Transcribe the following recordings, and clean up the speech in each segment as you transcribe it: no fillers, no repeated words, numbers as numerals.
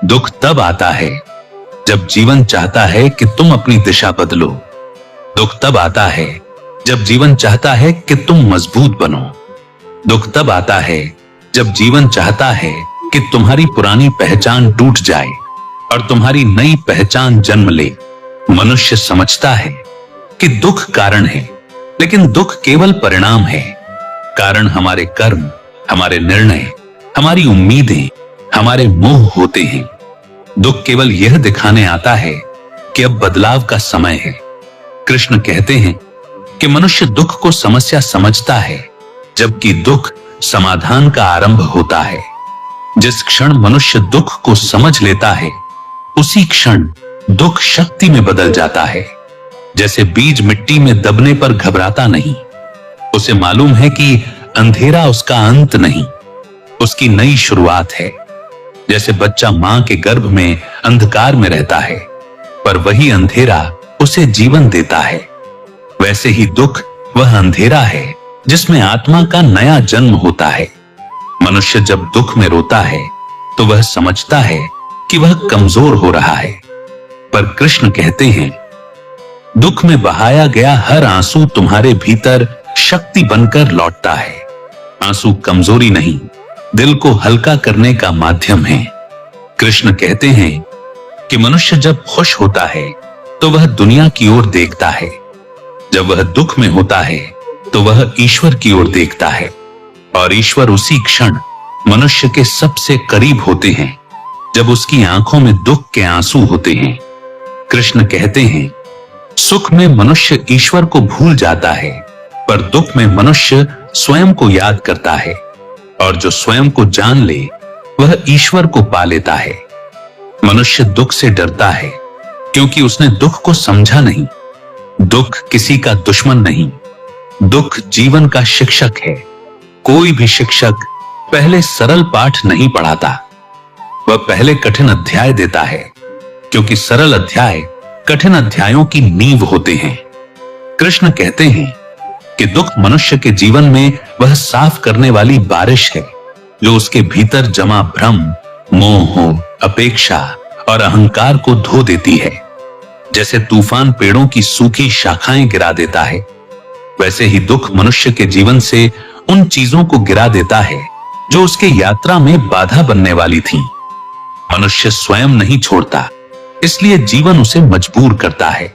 दुख तब आता है जब जीवन चाहता है कि तुम अपनी दिशा बदलो। दुख तब आता है जब जीवन चाहता है कि तुम मजबूत बनो। दुख तब आता है जब जीवन चाहता है कि तुम्हारी पुरानी पहचान टूट जाए और तुम्हारी नई पहचान जन्म ले। मनुष्य समझता है कि दुख कारण है, लेकिन दुख केवल परिणाम है। कारण हमारे कर्म, हमारे निर्णय, हमारी उम्मीदें, हमारे मोह होते हैं। दुख केवल यह दिखाने आता है कि अब बदलाव का समय है। कृष्ण कहते हैं कि मनुष्य दुख को समस्या समझता है, जबकि दुख समाधान का आरंभ होता है। जिस क्षण मनुष्य दुख को समझ लेता है, उसी क्षण दुख शक्ति में बदल जाता है। जैसे बीज मिट्टी में दबने पर घबराता नहीं, उसे मालूम है कि अंधेरा उसका अंत नहीं, उसकी नई शुरुआत है। जैसे बच्चा मां के गर्भ में अंधकार में रहता है, पर वही अंधेरा उसे जीवन देता है, वैसे ही दुख वह अंधेरा है जिसमें आत्मा का नया जन्म होता है। मनुष्य जब दुख में रोता है तो वह समझता है कि वह कमजोर हो रहा है, पर कृष्ण कहते हैं, दुख में बहाया गया हर आंसू तुम्हारे भीतर शक्ति बनकर लौटता है। आंसू कमजोरी नहीं, दिल को हल्का करने का माध्यम है। कृष्ण कहते हैं कि मनुष्य जब खुश होता है तो वह दुनिया की ओर देखता है, जब वह दुख में होता है तो वह ईश्वर की ओर देखता है, और ईश्वर उसी क्षण मनुष्य के सबसे करीब होते हैं जब उसकी आंखों में दुख के आंसू होते हैं। कृष्ण कहते हैं, सुख में मनुष्य ईश्वर को भूल जाता है, पर दुख में मनुष्य स्वयं को याद करता है, और जो स्वयं को जान ले वह ईश्वर को पा लेता है। मनुष्य दुख से डरता है क्योंकि उसने दुख को समझा नहीं। दुख किसी का दुश्मन नहीं, दुख जीवन का शिक्षक है। कोई भी शिक्षक पहले सरल पाठ नहीं पढ़ाता, वह पहले कठिन अध्याय देता है, क्योंकि सरल अध्याय कठिन अध्यायों की नींव होते हैं। कृष्ण कहते हैं कि दुख मनुष्य के जीवन में वह साफ करने वाली बारिश है जो उसके भीतर जमा भ्रम, मोह, अपेक्षा और अहंकार को धो देती है। जैसे तूफान पेड़ों की सूखी शाखाएं गिरा देता है, वैसे ही दुख मनुष्य के जीवन से उन चीजों को गिरा देता है जो उसके यात्रा में बाधा बनने वाली थी। मनुष्य स्वयं नहीं छोड़ता, इसलिए जीवन उसे मजबूर करता है।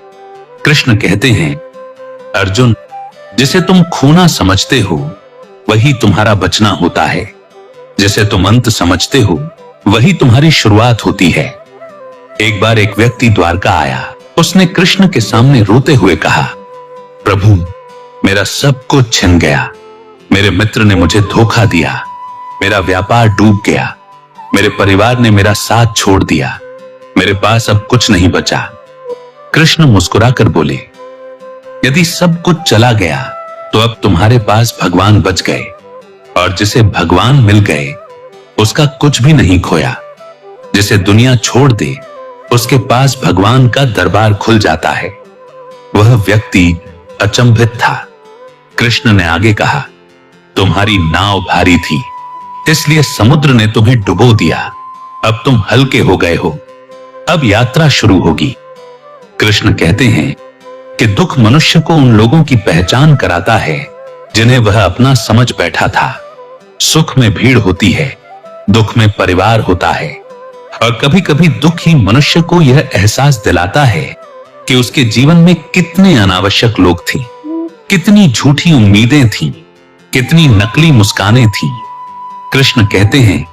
कृष्ण कहते हैं, अर्जुन, जिसे तुम खोना समझते हो वही तुम्हारा बचना होता है, जिसे तुम अंत समझते हो वही तुम्हारी शुरुआत होती है। एक बार एक व्यक्ति द्वारका आया। उसने कृष्ण के सामने रोते हुए कहा, प्रभु, मेरा सब कुछ छिन गया। मेरे मित्र ने मुझे धोखा दिया, मेरा व्यापार डूब गया, मेरे परिवार ने मेरा साथ छोड़ दिया, मेरे पास अब कुछ नहीं बचा। कृष्ण मुस्कुराकर बोले, यदि सब कुछ चला गया तो अब तुम्हारे पास भगवान बच गए, और जिसे भगवान मिल गए उसका कुछ भी नहीं खोया। जिसे दुनिया छोड़ दे उसके पास भगवान का दरबार खुल जाता है। वह व्यक्ति अचंभित था। कृष्ण ने आगे कहा, तुम्हारी नाव भारी थी, इसलिए समुद्र ने तुम्हें डुबो दिया। अब तुम हल्के हो गए हो, अब यात्रा शुरू होगी। कृष्ण कहते हैं कि दुख मनुष्य को उन लोगों की पहचान कराता है जिन्हें वह अपना समझ बैठा था। सुख में भीड़ होती है, दुख में परिवार होता है, और कभी कभी दुख ही मनुष्य को यह एहसास दिलाता है कि उसके जीवन में कितने अनावश्यक लोग थे, कितनी झूठी उम्मीदें थीं, कितनी नकली मुस्कानें थीं। कृष्ण कहते हैं,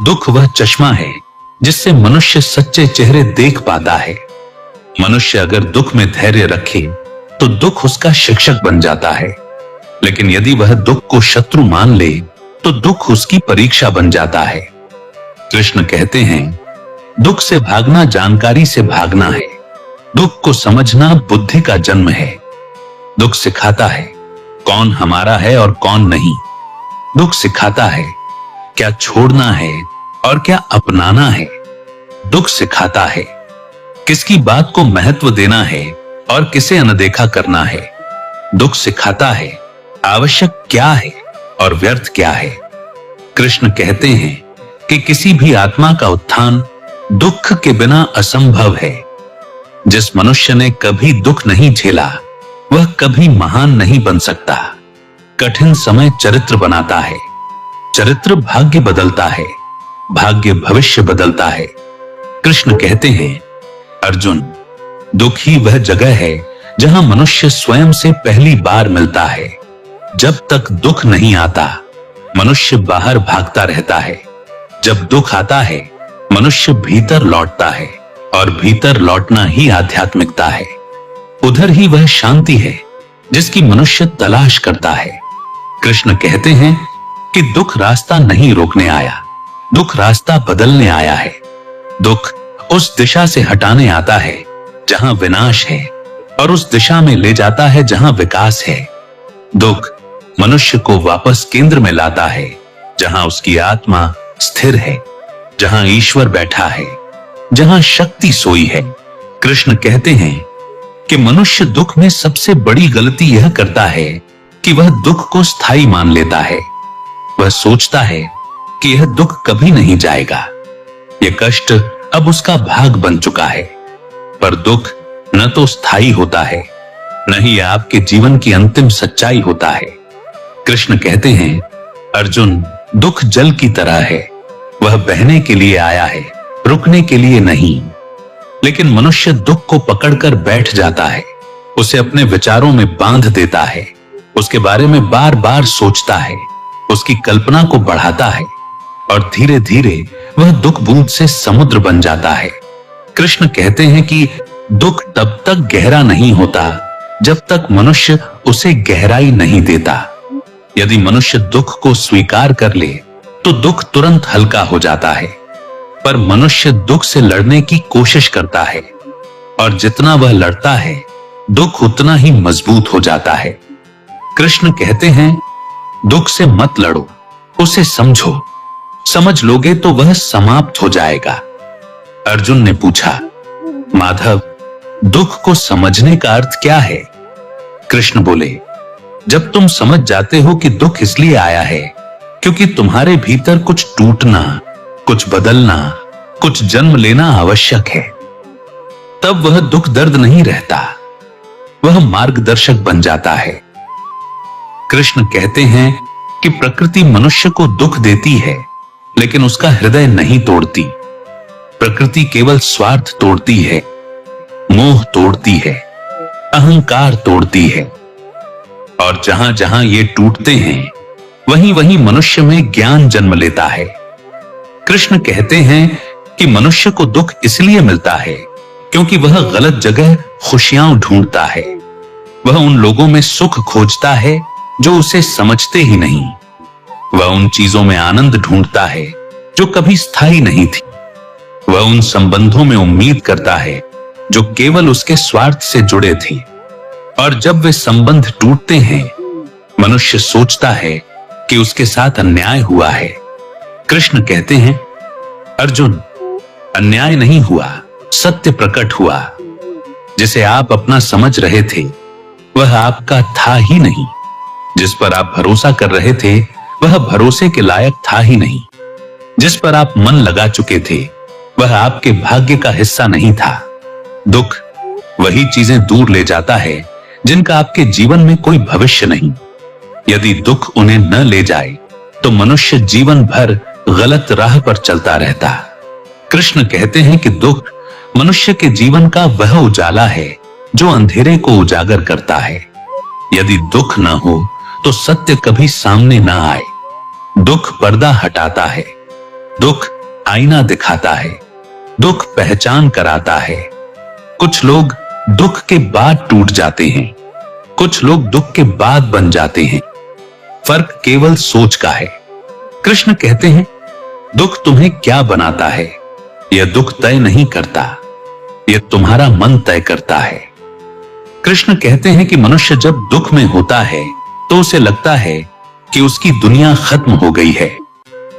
दुख वह चश्मा है जिससे मनुष्य सच्चे चेहरे देख पाता है। मनुष्य अगर दुख में धैर्य रखे तो दुख उसका शिक्षक बन जाता है, लेकिन यदि वह दुख को शत्रु मान ले तो दुख उसकी परीक्षा बन जाता है। कृष्ण कहते हैं, दुख से भागना जानकारी से भागना है, दुख को समझना बुद्धि का जन्म है। दुख सिखाता है कौन हमारा है और कौन नहीं। दुख सिखाता है क्या छोड़ना है और क्या अपनाना है। दुख सिखाता है किसकी बात को महत्व देना है और किसे अनदेखा करना है। दुख सिखाता है आवश्यक क्या है और व्यर्थ क्या है। कृष्ण कहते हैं कि किसी भी आत्मा का उत्थान दुख के बिना असंभव है। जिस मनुष्य ने कभी दुख नहीं झेला वह कभी महान नहीं बन सकता। कठिन समय चरित्र बनाता है, चरित्र भाग्य बदलता है, भाग्य भविष्य बदलता है। कृष्ण कहते हैं, अर्जुन, दुख ही वह जगह है जहां मनुष्य स्वयं से पहली बार मिलता है। जब तक दुख नहीं आता मनुष्य बाहर भागता रहता है। जब दुख आता है मनुष्य भीतर लौटता है और भीतर लौटना ही आध्यात्मिकता है। उधर ही वह शांति है जिसकी मनुष्य तलाश करता है। कृष्ण कहते हैं कि दुख रास्ता नहीं रोकने आया, दुख रास्ता बदलने आया है। दुख उस दिशा से हटाने आता है जहां विनाश है और उस दिशा में ले जाता है जहां विकास है। दुख मनुष्य को वापस केंद्र में लाता है जहां उसकी आत्मा स्थिर है, जहां ईश्वर बैठा है, जहां शक्ति सोई है। कृष्ण कहते हैं कि मनुष्य दुख में सबसे बड़ी गलती यह करता है कि वह दुख को स्थायी मान लेता है। वह सोचता है कि यह दुख कभी नहीं जाएगा, यह कष्ट अब उसका भाग बन चुका है। पर दुख न तो स्थायी होता है, न ही आपके जीवन की अंतिम सच्चाई होता है। कृष्ण कहते हैं, अर्जुन, दुख जल की तरह है, वह बहने के लिए आया है, रुकने के लिए नहीं। लेकिन मनुष्य दुख को पकड़कर बैठ जाता है, उसे अपने विचारों में बांध देता है, उसके बारे में बार बार सोचता है, उसकी कल्पना को बढ़ाता है और धीरे धीरे वह दुख बूंद से समुद्र बन जाता है। कृष्ण कहते हैं कि दुख तब तक गहरा नहीं होता जब तक मनुष्य उसे गहराई नहीं देता। यदि मनुष्य दुख को स्वीकार कर ले तो दुख तुरंत हल्का हो जाता है, पर मनुष्य दुख से लड़ने की कोशिश करता है और जितना वह लड़ता है दुख उतना ही मजबूत हो जाता है। कृष्ण कहते हैं, दुख से मत लड़ो, उसे समझो, समझ लोगे तो वह समाप्त हो जाएगा। अर्जुन ने पूछा, माधव, दुख को समझने का अर्थ क्या है? कृष्ण बोले, जब तुम समझ जाते हो कि दुख इसलिए आया है क्योंकि तुम्हारे भीतर कुछ टूटना, कुछ बदलना, कुछ जन्म लेना आवश्यक है, तब वह दुख दर्द नहीं रहता, वह मार्गदर्शक बन जाता है। कृष्ण कहते हैं कि प्रकृति मनुष्य को दुख देती है लेकिन उसका हृदय नहीं तोड़ती। प्रकृति केवल स्वार्थ तोड़ती है, मोह तोड़ती है, अहंकार तोड़ती है। और जहां जहां ये टूटते हैं वहीं वहीं मनुष्य में ज्ञान जन्म लेता है। कृष्ण कहते हैं कि मनुष्य को दुख इसलिए मिलता है क्योंकि वह गलत जगह खुशियां ढूंढता है। वह उन लोगों में सुख खोजता है जो उसे समझते ही नहीं। वह उन चीजों में आनंद ढूंढता है जो कभी स्थायी नहीं थी। वह उन संबंधों में उम्मीद करता है जो केवल उसके स्वार्थ से जुड़े थे। और जब वे संबंध टूटते हैं मनुष्य सोचता है कि उसके साथ अन्याय हुआ है। कृष्ण कहते हैं, अर्जुन, अन्याय नहीं हुआ, सत्य प्रकट हुआ। जिसे आप अपना समझ रहे थे वह आपका था ही नहीं। जिस पर आप भरोसा कर रहे थे वह भरोसे के लायक था ही नहीं। जिस पर आप मन लगा चुके थे वह आपके भाग्य का हिस्सा नहीं था। दुख वही चीजें दूर ले जाता है जिनका आपके जीवन में कोई भविष्य नहीं। यदि दुख उन्हें न ले जाए तो मनुष्य जीवन भर गलत राह पर चलता रहता। कृष्ण कहते हैं कि दुख मनुष्य के जीवन का वह उजाला है जो अंधेरे को उजागर करता है। यदि दुख न हो तो सत्य कभी सामने न आए। दुख पर्दा हटाता है, दुख आईना दिखाता है, दुख पहचान कराता है। कुछ लोग दुख के बाद टूट जाते हैं, कुछ लोग दुख के बाद बन जाते हैं। फर्क केवल सोच का है। कृष्ण कहते हैं, दुख तुम्हें क्या बनाता है यह दुख तय नहीं करता, यह तुम्हारा मन तय करता है। कृष्ण कहते हैं कि मनुष्य जब दुख में होता है तो उसे लगता है कि उसकी दुनिया खत्म हो गई है,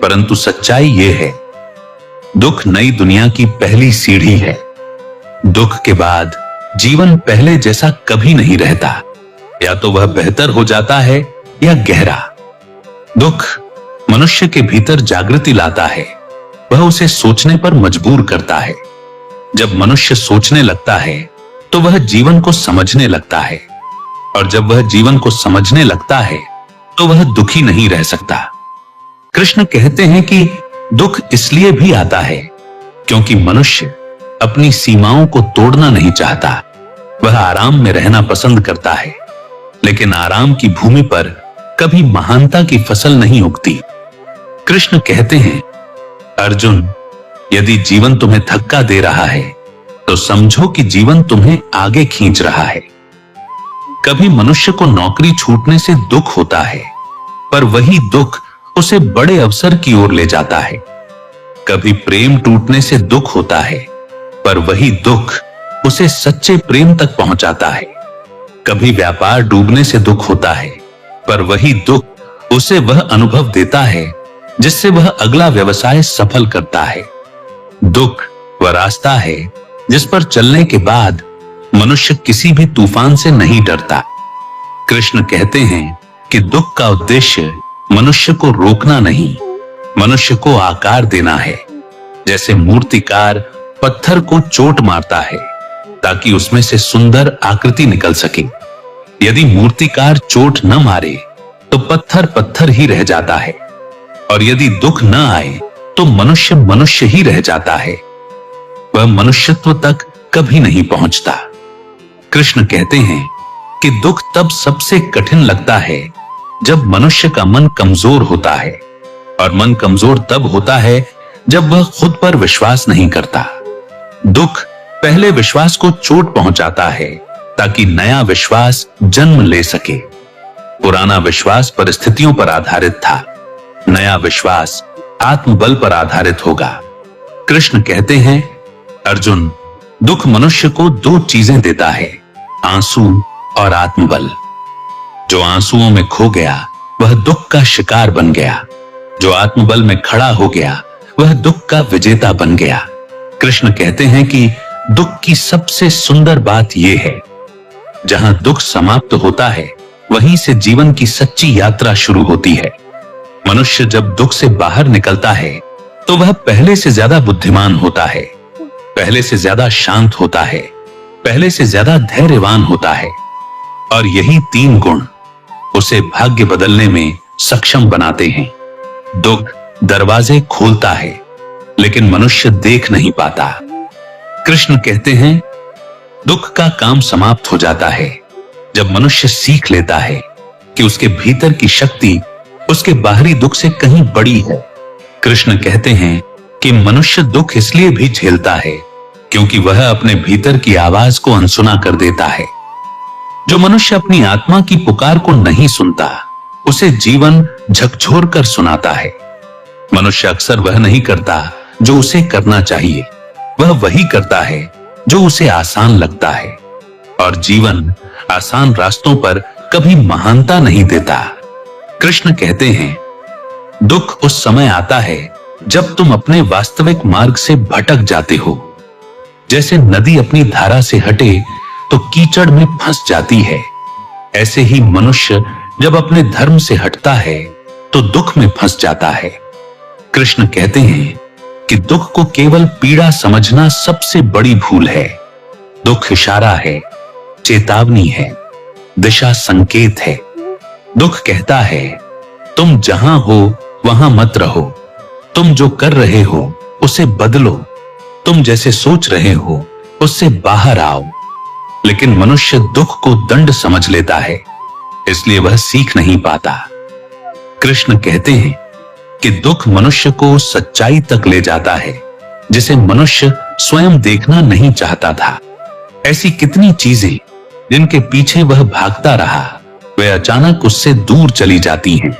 परंतु सच्चाई यह है, दुख नई दुनिया की पहली सीढ़ी है। दुख के बाद जीवन पहले जैसा कभी नहीं रहता, या तो वह बेहतर हो जाता है या गहरा। दुख मनुष्य के भीतर जागृति लाता है, वह उसे सोचने पर मजबूर करता है। जब मनुष्य सोचने लगता है तो वह जीवन को समझने लगता है, और जब वह जीवन को समझने लगता है तो वह दुखी नहीं रह सकता। कृष्ण कहते हैं कि दुख इसलिए भी आता है क्योंकि मनुष्य अपनी सीमाओं को तोड़ना नहीं चाहता। वह आराम में रहना पसंद करता है, लेकिन आराम की भूमि पर कभी महानता की फसल नहीं उगती। कृष्ण कहते हैं, अर्जुन, यदि जीवन तुम्हें धक्का दे रहा है तो समझो कि जीवन तुम्हें आगे खींच रहा है। कभी मनुष्य को नौकरी छूटने से दुख होता है, पर वही दुख उसे बड़े अवसर की ओर ले जाता है। कभी प्रेम टूटने से दुख होता है, पर वही दुख उसे सच्चे प्रेम तक पहुंचाता है। कभी व्यापार डूबने से दुख होता है, पर वही दुख उसे वह अनुभव देता है जिससे वह अगला व्यवसाय सफल करता है। दुख वह रास्ता है जिस पर चलने के बाद मनुष्य किसी भी तूफान से नहीं डरता। कृष्ण कहते हैं कि दुख का उद्देश्य मनुष्य को रोकना नहीं, मनुष्य को आकार देना है। जैसे मूर्तिकार पत्थर को चोट मारता है ताकि उसमें से सुंदर आकृति निकल सके। यदि मूर्तिकार चोट न मारे तो पत्थर पत्थर ही रह जाता है, और यदि दुख न आए तो मनुष्य मनुष्य ही रह जाता है। वह मनुष्यत्व तक कभी नहीं पहुंचता। कृष्ण कहते हैं कि दुख तब सबसे कठिन लगता है जब मनुष्य का मन कमजोर होता है, और मन कमजोर तब होता है जब वह खुद पर विश्वास नहीं करता। दुख पहले विश्वास को चोट पहुंचाता है ताकि नया विश्वास जन्म ले सके। पुराना विश्वास परिस्थितियों पर आधारित था, नया विश्वास आत्मबल पर आधारित होगा। कृष्ण कहते हैं, अर्जुन, दुख मनुष्य को दो चीजें देता है, आंसू और आत्मबल। जो आंसुओं में खो गया वह दुख का शिकार बन गया, जो आत्मबल में खड़ा हो गया वह दुख का विजेता बन गया। कृष्ण कहते हैं कि दुख की सबसे सुंदर बात यह है, जहां दुख समाप्त होता है वहीं से जीवन की सच्ची यात्रा शुरू होती है। मनुष्य जब दुख से बाहर निकलता है तो वह पहले से ज्यादा बुद्धिमान होता है, पहले से ज्यादा शांत होता है, पहले से ज्यादा धैर्यवान होता है, और यही तीन गुण उसे भाग्य बदलने में सक्षम बनाते हैं। दुख दरवाजे खोलता है लेकिन मनुष्य देख नहीं पाता। कृष्ण कहते हैं, दुख का काम समाप्त हो जाता है जब मनुष्य सीख लेता है कि उसके भीतर की शक्ति उसके बाहरी दुख से कहीं बड़ी है। कृष्ण कहते हैं कि मनुष्य दुख इसलिए भी झेलता है क्योंकि वह अपने भीतर की आवाज को अनसुना कर देता है। जो मनुष्य अपनी आत्मा की पुकार को नहीं सुनता, उसे जीवन झकझोर कर सुनाता है। मनुष्य अक्सर वह नहीं करता जो उसे करना चाहिए, वह वही करता है जो उसे आसान लगता है, और जीवन आसान रास्तों पर कभी महानता नहीं देता। कृष्ण कहते हैं, दुख उस समय आता है जब तुम अपने वास्तविक मार्ग से भटक जाते हो। जैसे नदी अपनी धारा से हटे तो कीचड़ में फंस जाती है, ऐसे ही मनुष्य जब अपने धर्म से हटता है तो दुख में फंस जाता है। कृष्ण कहते हैं कि दुख को केवल पीड़ा समझना सबसे बड़ी भूल है। दुख इशारा है, चेतावनी है, दिशा संकेत है। दुख कहता है, तुम जहां हो वहां मत रहो, तुम जो कर रहे हो उसे बदलो, तुम जैसे सोच रहे हो उससे बाहर आओ। लेकिन मनुष्य दुख को दंड समझ लेता है, इसलिए वह सीख नहीं पाता। कृष्ण कहते हैं कि दुख मनुष्य को सच्चाई तक ले जाता है जिसे मनुष्य स्वयं देखना नहीं चाहता था। ऐसी कितनी चीजें जिनके पीछे वह भागता रहा, वे अचानक उससे दूर चली जाती हैं,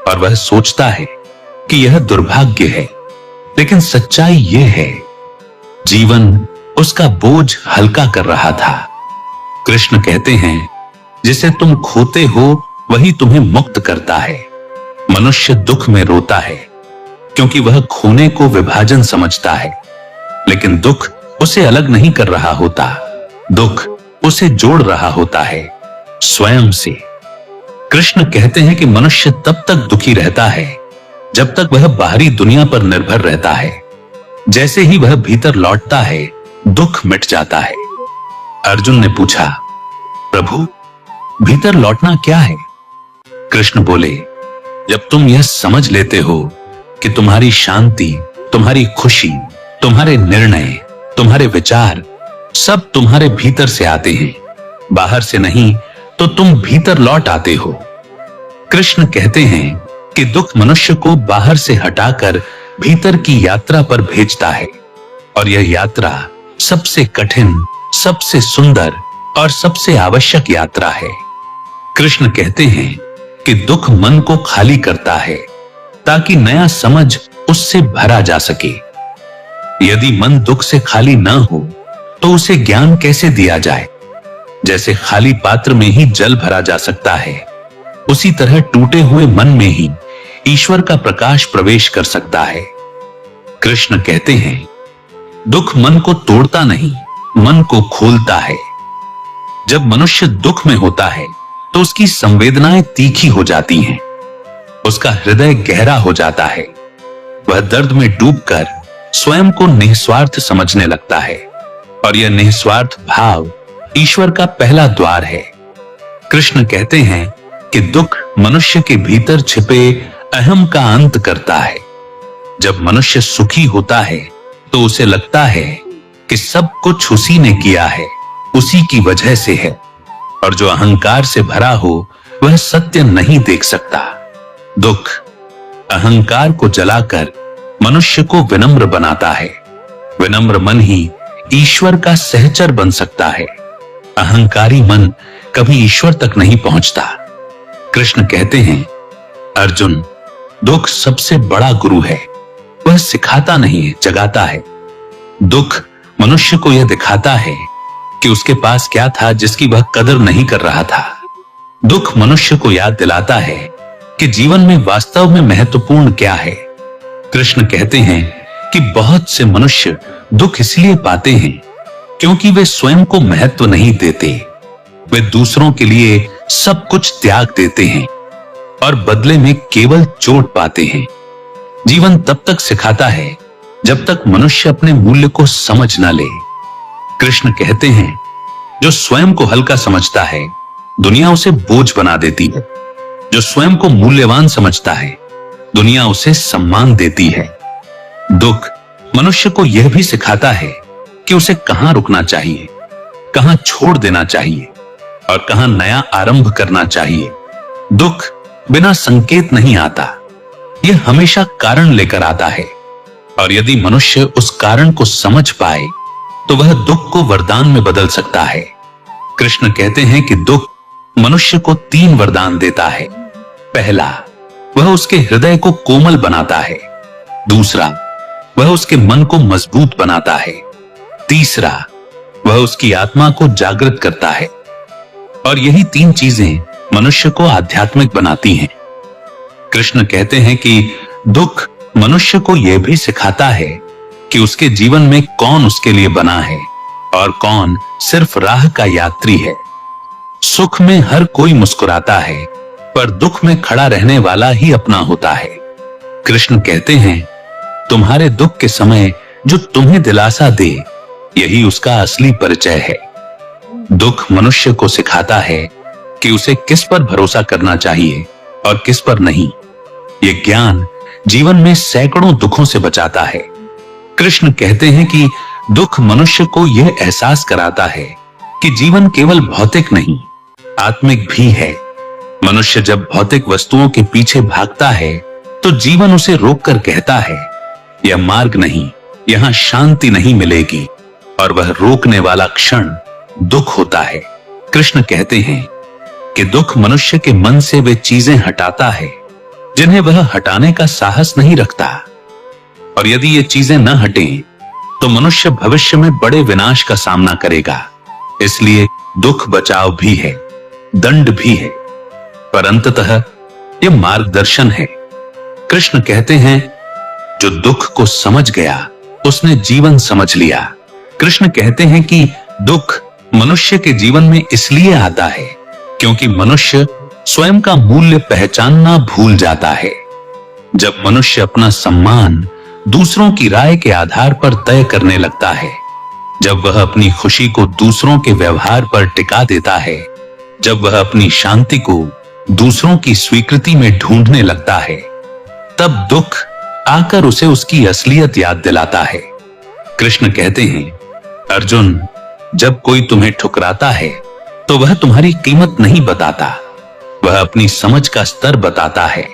और वह सोचता है कि यह दुर्भाग्य है। लेकिन सच्चाई यह है, जीवन उसका बोझ हल्का कर रहा था। कृष्ण कहते हैं, जिसे तुम खोते हो वही तुम्हें मुक्त करता है। मनुष्य दुख में रोता है क्योंकि वह खोने को विभाजन समझता है, लेकिन दुख उसे अलग नहीं कर रहा होता, दुख उसे जोड़ रहा होता है स्वयं से। कृष्ण कहते हैं कि मनुष्य तब तक दुखी रहता है जब तक वह बाहरी दुनिया पर निर्भर रहता है, जैसे ही वह भीतर लौटता है, दुख मिट जाता है। अर्जुन ने पूछा, प्रभु, भीतर लौटना क्या है? कृष्ण बोले, जब तुम यह समझ लेते हो कि तुम्हारी शांति, तुम्हारी खुशी, तुम्हारे निर्णय, तुम्हारे विचार सब तुम्हारे भीतर से आते हैं, बाहर से नहीं, तो तुम भीतर लौट आते हो। कृष्ण कहते हैं कि दुख मनुष्य को बाहर से हटाकर भीतर की यात्रा पर भेजता है, और यह यात्रा सबसे कठिन, सबसे सुंदर और सबसे आवश्यक यात्रा है। कृष्ण कहते हैं कि दुख मन को खाली करता है ताकि नया समझ उससे भरा जा सके। यदि मन दुख से खाली न हो तो उसे ज्ञान कैसे दिया जाए? जैसे खाली पात्र में ही जल भरा जा सकता है, उसी तरह टूटे हुए मन में ही ईश्वर का प्रकाश प्रवेश कर सकता है। कृष्ण कहते हैं, दुख मन को तोड़ता नहीं, मन को खोलता है। जब मनुष्य दुख में होता है तो उसकी संवेदनाएं तीखी हो जाती हैं, उसका हृदय गहरा हो जाता है, वह दर्द में डूबकर स्वयं को निस्वार्थ समझने लगता है, और यह निस्वार्थ भाव ईश्वर का पहला द्वार है। कृष्ण कहते हैं कि दुख मनुष्य के भीतर छिपे अहम का अंत करता है। जब मनुष्य सुखी होता है तो उसे लगता है कि सब कुछ उसी ने किया है, उसी की वजह से है, और जो अहंकार से भरा हो वह सत्य नहीं देख सकता। दुख अहंकार को जलाकर मनुष्य को विनम्र बनाता है। विनम्र मन ही ईश्वर का सहचर बन सकता है। अहंकारी मन कभी ईश्वर तक नहीं पहुंचता। कृष्ण कहते हैं, अर्जुन, दुख सबसे बड़ा गुरु है। वह सिखाता नहीं है, जगाता है। दुख मनुष्य को यह दिखाता है कि उसके पास क्या था जिसकी वह कदर नहीं कर रहा था। दुख मनुष्य को याद दिलाता है कि जीवन में वास्तव में महत्वपूर्ण क्या है। कृष्ण कहते हैं कि बहुत से मनुष्य दुख इसलिए पाते हैं क्योंकि वे स्वयं को महत्व नहीं देते। वे दूसरों के लिए सब कुछ त्याग देते हैं और बदले में केवल चोट पाते हैं। जीवन तब तक सिखाता है जब तक मनुष्य अपने मूल्य को समझ न ले। कृष्ण कहते हैं, जो स्वयं को हल्का समझता है, दुनिया उसे बोझ बना देती है। जो स्वयं को मूल्यवान समझता है, दुनिया उसे सम्मान देती है। दुख मनुष्य को यह भी सिखाता है कि उसे कहां रुकना चाहिए, कहां छोड़ देना चाहिए और कहां नया आरंभ करना चाहिए। दुख बिना संकेत नहीं आता, यह हमेशा कारण लेकर आता है, और यदि मनुष्य उस कारण को समझ पाए तो वह दुख को वरदान में बदल सकता है। कृष्ण कहते हैं कि दुख मनुष्य को 3 वरदान देता है। पहला, वह उसके हृदय को कोमल बनाता है। दूसरा, वह उसके मन को मजबूत बनाता है। तीसरा, वह उसकी आत्मा को जागृत करता है। और यही 3 चीजें मनुष्य को आध्यात्मिक बनाती हैं। कृष्ण कहते हैं कि दुख मनुष्य को यह भी सिखाता है कि उसके जीवन में कौन उसके लिए बना है और कौन सिर्फ राह का यात्री है। सुख में हर कोई मुस्कुराता है, पर दुख में खड़ा रहने वाला ही अपना होता है। कृष्ण कहते हैं, तुम्हारे दुख के समय जो तुम्हें दिलासा दे, यही उसका असली परिचय है। दुख मनुष्य को सिखाता है कि उसे किस पर भरोसा करना चाहिए और किस पर नहीं। यह ज्ञान जीवन में सैकड़ों दुखों से बचाता है। कृष्ण कहते हैं कि दुख मनुष्य को यह एहसास कराता है कि जीवन केवल भौतिक नहीं, आत्मिक भी है। मनुष्य जब भौतिक वस्तुओं के पीछे भागता है तो जीवन उसे रोककर कहता है, यह मार्ग नहीं, यहां शांति नहीं मिलेगी, और वह रोकने वाला क्षण दुख होता है। कृष्ण कहते हैं कि दुख मनुष्य के मन से वे चीजें हटाता है जिन्हें वह हटाने का साहस नहीं रखता, और यदि ये चीजें न हटें तो मनुष्य भविष्य में बड़े विनाश का सामना करेगा। इसलिए दुख बचाव भी है, दंड भी है, पर अंततः यह मार्गदर्शन है। कृष्ण कहते हैं, जो दुख को समझ गया उसने जीवन समझ लिया। कृष्ण कहते हैं कि दुख मनुष्य के जीवन में इसलिए आता है क्योंकि मनुष्य स्वयं का मूल्य पहचानना भूल जाता है। जब मनुष्य अपना सम्मान दूसरों की राय के आधार पर तय करने लगता है, जब वह अपनी खुशी को दूसरों के व्यवहार पर टिका देता है, जब वह अपनी शांति को दूसरों की स्वीकृति में ढूंढने लगता है, तब दुख आकर उसे उसकी असलियत याद दिलाता है। कृष्ण कहते हैं, अर्जुन, जब कोई तुम्हें ठुकराता है तो वह तुम्हारी कीमत नहीं बताता, वह अपनी समझ का स्तर बताता है।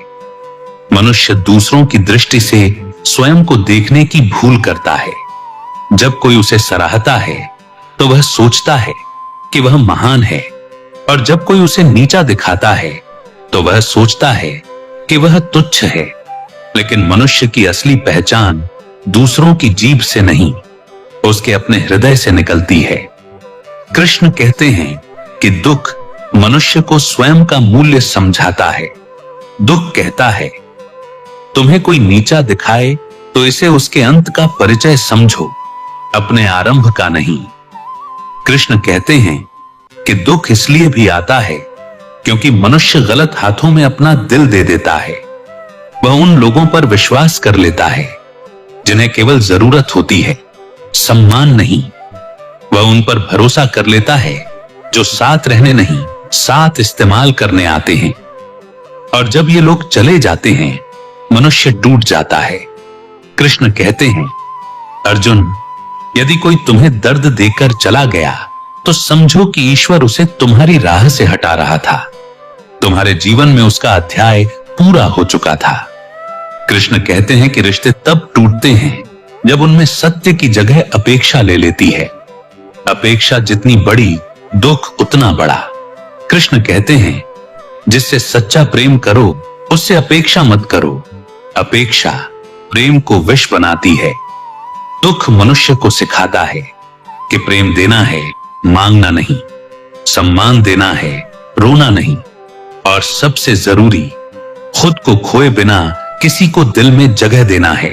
मनुष्य दूसरों की दृष्टि से स्वयं को देखने की भूल करता है। जब कोई उसे सराहता है तो वह सोचता है कि वह महान है, और जब कोई उसे नीचा दिखाता है तो वह सोचता है कि वह तुच्छ है। लेकिन मनुष्य की असली पहचान दूसरों की जीभ से नहीं, उसके अपने हृदय से निकलती है। कृष्ण कहते हैं कि दुख मनुष्य को स्वयं का मूल्य समझाता है। दुख कहता है, तुम्हें कोई नीचा दिखाए तो इसे उसके अंत का परिचय समझो, अपने आरंभ का नहीं। कृष्ण कहते हैं कि दुख इसलिए भी आता है क्योंकि मनुष्य गलत हाथों में अपना दिल दे देता है। वह उन लोगों पर विश्वास कर लेता है जिन्हें केवल जरूरत होती है, सम्मान नहीं। वह उन पर भरोसा कर लेता है जो साथ रहने नहीं, साथ इस्तेमाल करने आते हैं। और जब ये लोग चले जाते हैं, मनुष्य टूट जाता है। कृष्ण कहते हैं, अर्जुन, यदि कोई तुम्हें दर्द देकर चला गया तो समझो कि ईश्वर उसे तुम्हारी राह से हटा रहा था। तुम्हारे जीवन में उसका अध्याय पूरा हो चुका था। कृष्ण कहते हैं कि रिश्ते तब टूटते हैं जब उनमें सत्य की जगह अपेक्षा ले लेती है। अपेक्षा जितनी बड़ी, दुख उतना बड़ा। कृष्ण कहते हैं, जिससे सच्चा प्रेम करो उससे अपेक्षा मत करो। अपेक्षा प्रेम को विष बनाती है। दुख मनुष्य को सिखाता है कि प्रेम देना है, मांगना नहीं, सम्मान देना है, रोना नहीं, और सबसे जरूरी, खुद को खोए बिना किसी को दिल में जगह देना है।